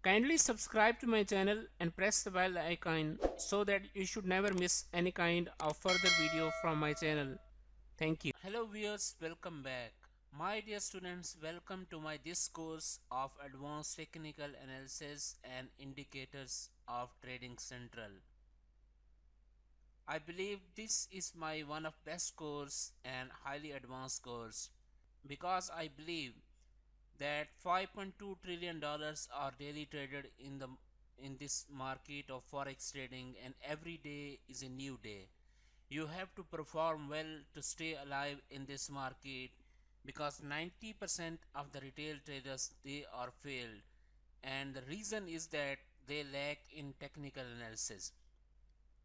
Kindly subscribe to my channel and press the bell icon so that you should never miss any kind of further video from my channel. Thank you. Hello viewers, welcome back. My dear students, welcome to my this course of Advanced Technical Analysis and Indicators of Trading Central. I believe this is my one of best course and highly advanced course because I believe that 5.2 trillion dollars are daily traded in this market of forex trading, and every day is a new day. You have to perform well to stay alive in this market because 90% of the retail traders they are failed, and the reason is that they lack in technical analysis.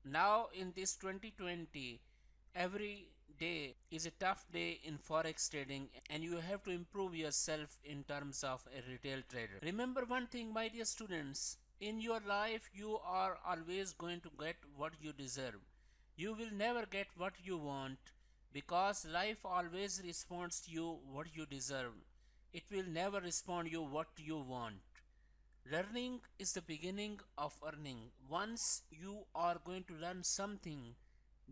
Now in this 2020, every day is a tough day in forex trading, and you have to improve yourself in terms of a retail trader. Remember one thing, my dear students, in your life you are always going to get what you deserve. You will never get what you want because life always responds to you what you deserve. It will never respond you what you want. Learning is the beginning of earning. Once you are going to learn something,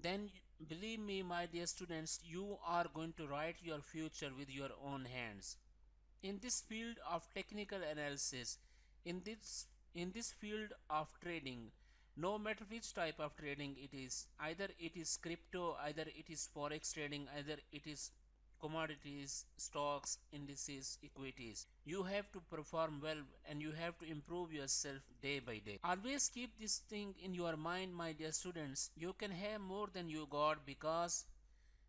then believe me, my dear students, you are going to write your future with your own hands. In this field of technical analysis, in this field of trading, no matter which type of trading it is, either it is crypto, either it is forex trading, either it is commodities, stocks, indices, equities, you have to perform well and you have to improve yourself day by day. Always keep this thing in your mind, my dear students. You can have more than you got because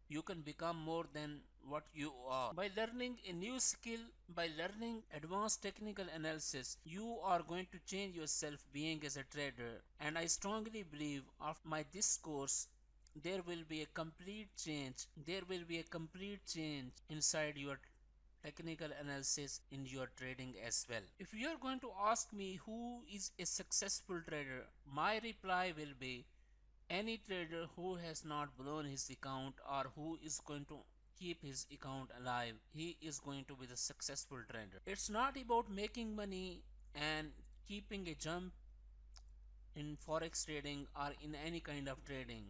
you can become more than what you are. By learning a new skill, by learning advanced technical analysis, you are going to change yourself being as a trader. And I strongly believe after my this course, there will be a complete change. There will be a complete change inside your technical analysis in your trading as well. If you are going to ask me who is a successful trader, my reply will be any trader who has not blown his account or who is going to keep his account alive, he is going to be the successful trader. It's not about making money and keeping a jump in forex trading or in any kind of trading.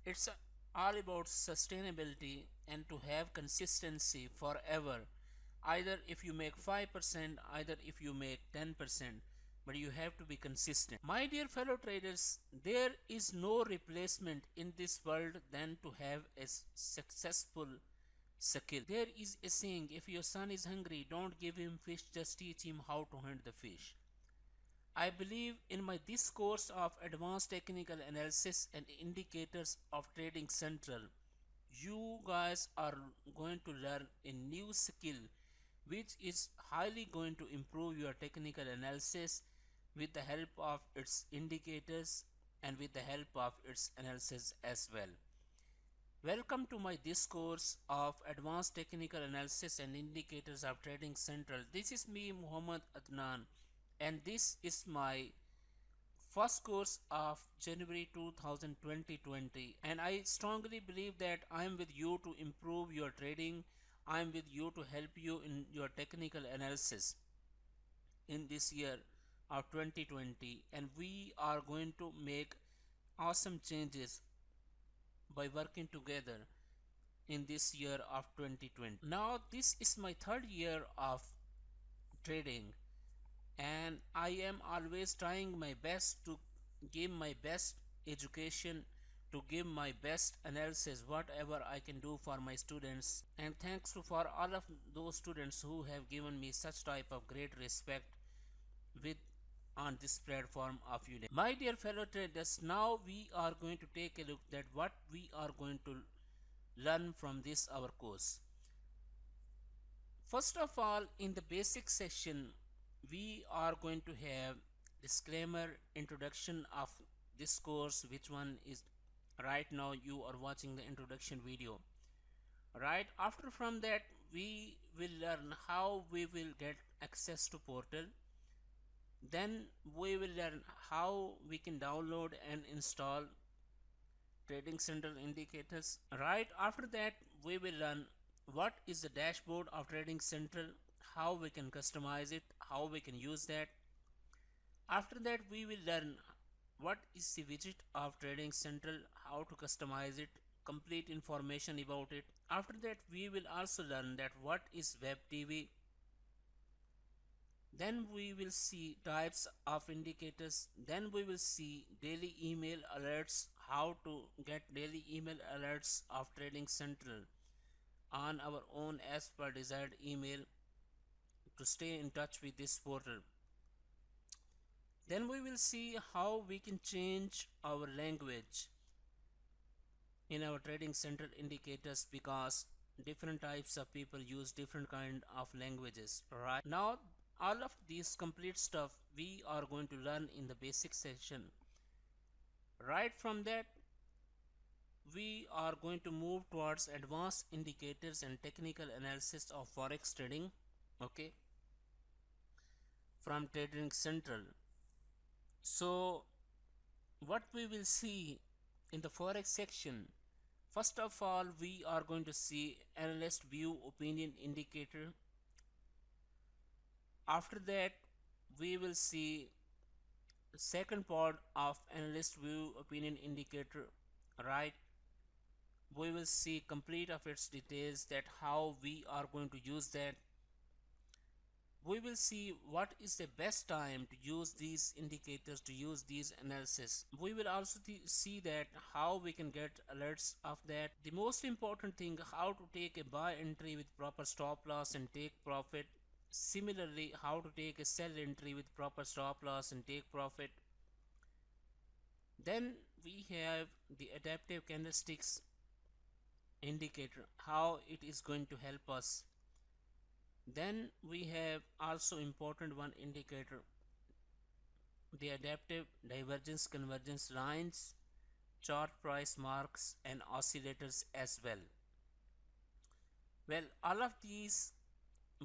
It's all about sustainability and to have consistency forever. Either if you make 5%, either if you make 10%, but you have to be consistent. My dear fellow traders, there is no replacement in this world than to have a successful skill. There is a saying, if your son is hungry, don't give him fish, just teach him how to hunt the fish. I believe in my this course of advanced technical analysis and indicators of trading central, you guys are going to learn a new skill which is highly going to improve your technical analysis with the help of its indicators and with the help of its analysis as well. Welcome to my this course of advanced technical analysis and indicators of trading central. This is me, Muhammad Adnan, and this is my first course of January 2020, and I strongly believe that I am with you to improve your trading. I am with you to help you in your technical analysis in this year of 2020, and we are going to make awesome changes by working together in this year of 2020. Now this is my third year of trading, and I am always trying my best to give my best education, to give my best analysis, whatever I can do for my students. And thanks to for all of those students who have given me such type of great respect with on this platform of Udemy. My dear fellow traders, now we are going to take a look at what we are going to learn from this our course. First of all, in the basic section, we are going to have disclaimer, introduction of this course, which one is right now you are watching the introduction video. Right after from that, we will learn how we will get access to portal. Then we will learn how we can download and install trading central indicators. Right after that, we will learn what is the dashboard of trading central, how we can customize it, how we can use that. After that, we will learn what is the widget of Trading Central, how to customize it, complete information about it. After that, we will also learn that what is web TV. Then we will see types of indicators. Then we will see daily email alerts, how to get daily email alerts of Trading Central on our own as per desired email to stay in touch with this portal. Then we will see how we can change our language in our Trading Central indicators, because different types of people use different kind of languages, right? Now all of these complete stuff we are going to learn in the basic section. Right from that, we are going to move towards advanced indicators and technical analysis of forex trading, okay, from Trading Central. So what we will see in the forex section, first of all we are going to see analyst view opinion indicator. After that, we will see the second part of analyst view opinion indicator, right? We will see complete of its details, that how we are going to use that. We will see what is the best time to use these indicators, to use these analysis. We will also see that how we can get alerts of that. The most important thing, how to take a buy entry with proper stop loss and take profit. Similarly, how to take a sell entry with proper stop loss and take profit. Then we have the adaptive candlesticks indicator, how it is going to help us. Then we have also important one indicator, the adaptive divergence convergence lines, chart price marks and oscillators as well. Well, all of these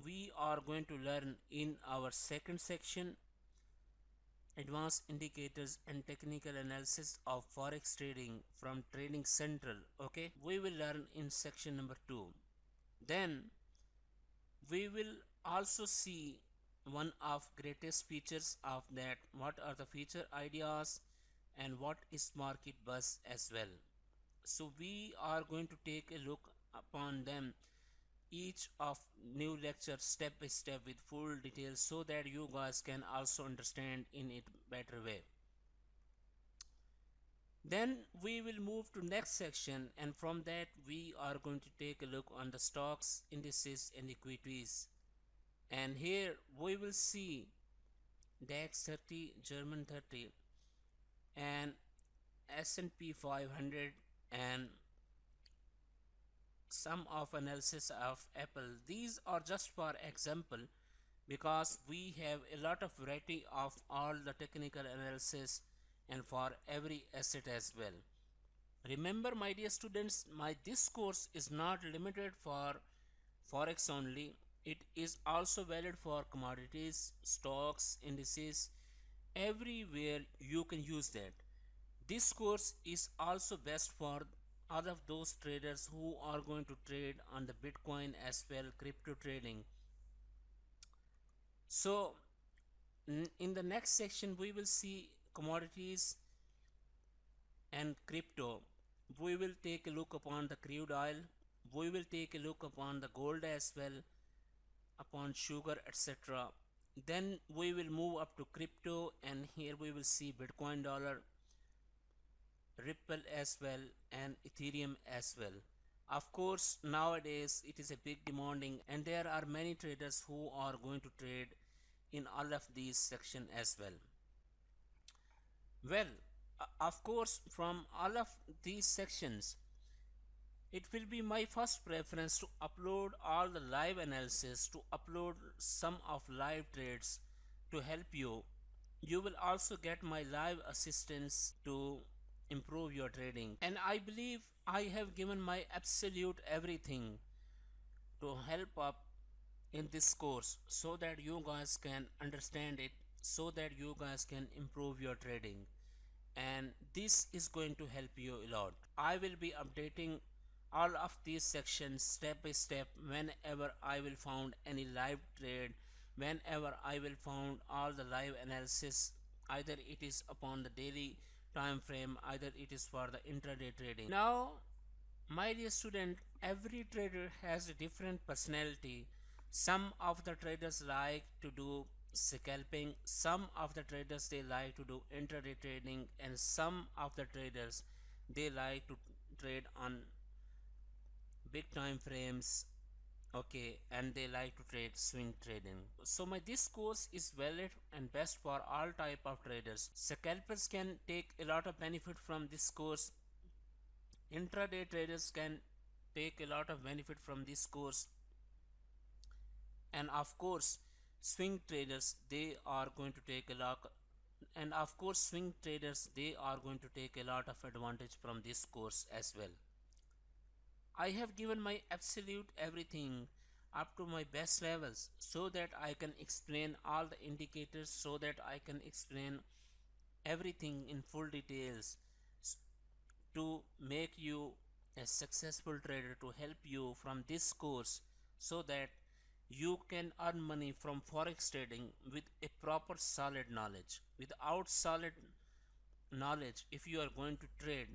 we are going to learn in our second section, advanced indicators and technical analysis of forex trading from Trading Central, okay. We will learn in section number 2. Then we will also see one of greatest features of that, what are the feature ideas and what is market buzz as well. So we are going to take a look upon them, each of new lecture step by step with full details, so that you guys can also understand in it better way. Then we will move to next section, and from that we are going to take a look on the stocks, indices and equities. And here we will see DAX 30, German 30 and S&P 500 and some of analysis of Apple. These are just for example, because we have a lot of variety of all the technical analysis and for every asset as well. Remember my dear students, this course is not limited for forex only. It is also valid for commodities, stocks, indices, everywhere you can use that. This course is also best for all of those traders who are going to trade on the Bitcoin as well, crypto trading. So in the next section we will see commodities and crypto. We will take a look upon the crude oil. We will take a look upon the gold as well, upon sugar, etc. Then we will move up to crypto, and here we will see Bitcoin dollar, Ripple as well, and Ethereum as well. Of course, nowadays it is a big demanding, and there are many traders who are going to trade in all of these sections as well. Well, of course, from all of these sections, it will be my first preference to upload all the live analysis, to upload some of live trades to help you. You will also get my live assistance to improve your trading. And I believe I have given my absolute everything to help up in this course, so that you guys can understand it, so that you guys can improve your trading. And this is going to help you a lot. I will be updating all of these sections step by step whenever I will found any live trade, whenever I will found all the live analysis either it is upon the daily time frame, either it is for the intraday trading. Now, my dear student, every trader has a different personality. Some of the traders like to do scalping, some of the traders they like to do intraday trading, and some of the traders they like to trade on big time frames, okay, and they like to trade swing trading. So my this course is valid and best for all type of traders. Scalpers can take a lot of benefit from this course. Intraday traders can take a lot of benefit from this course, and of course swing traders they are going to take a lot, and of course swing traders they are going to take a lot of advantage from this course as well. I have given my absolute everything up to my best levels so that I can explain all the indicators, so that I can explain everything in full details to make you a successful trader, to help you from this course so that you can earn money from forex trading with a proper solid knowledge. Without solid knowledge, if you are going to trade,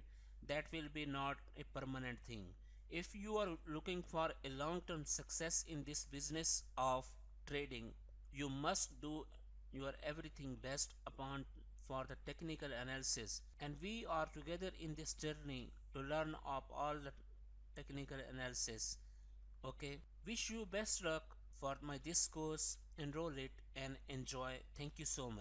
that will be not a permanent thing. If you are looking for a long term success in this business of trading, you must do your everything best upon for the technical analysis, and we are together in this journey to learn of all the technical analysis. Okay, wish you best luck for my this course. Enroll it and enjoy. Thank you so much.